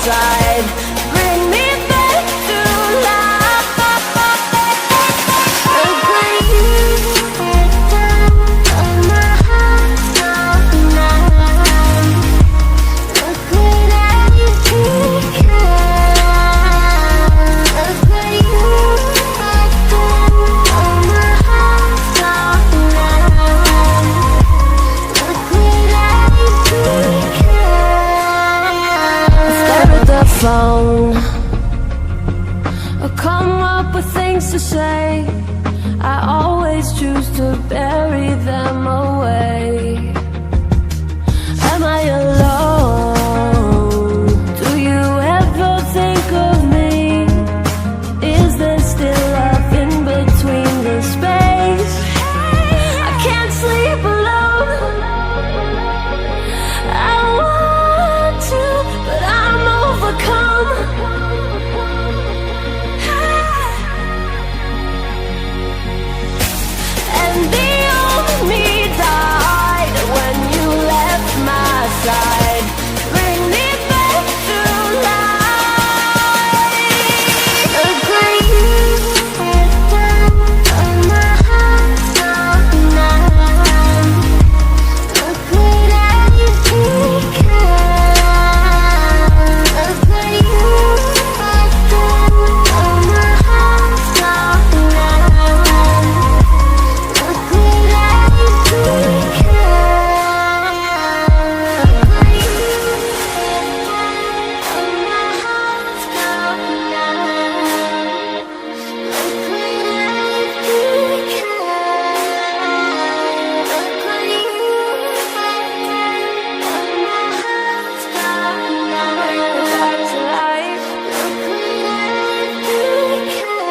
side. Bring me back to life. Look what you have done, oh my heart's going numb. Look what I've become. Look what you have done, oh my heart's going numb. Look what I've become. Stare at the phone, I come up with things to say. I always choose to bury them away. Am I alone? Do you ever think of me? Is there still love in between the space? I can't sleep alone. I want to, but I'm overcome. And the old me died when you left my side. Bring me back to life. Look what you have done, oh my heart's going numb. Look what I've become. Look what you have done, oh my heart's going numb. Look what I've become. Look what you have done, oh my heart's going numb. Look what I've become. Look what you have done, oh my heart's going numb. Back to life. Look what I've become.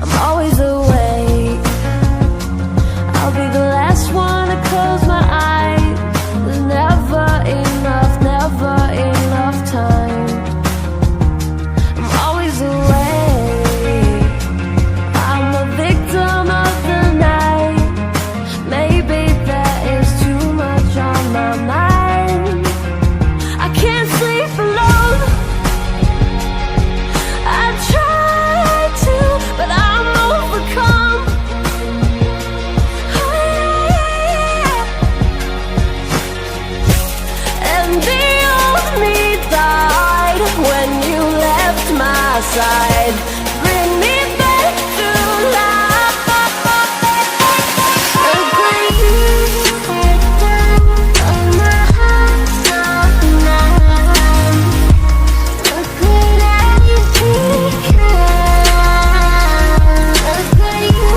I'm always awake. I'll be the last one to close my eyes. There's never enough time. I'm always awake. I'm a victim of the night. Maybe there is too much on my mind. I can't sleep alone. I try to, but I'm overcome. Oh, yeah. And the old me died when you left my side. Bring me back to life. Look what you have done, oh my heart's going numb. Look what I've become. Look what you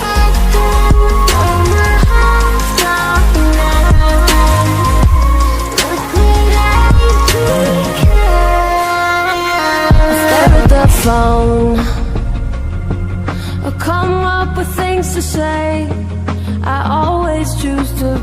have done, oh my heart's going numb. Look what I've become. Stare at the phone, I come up with things to say. I always choose to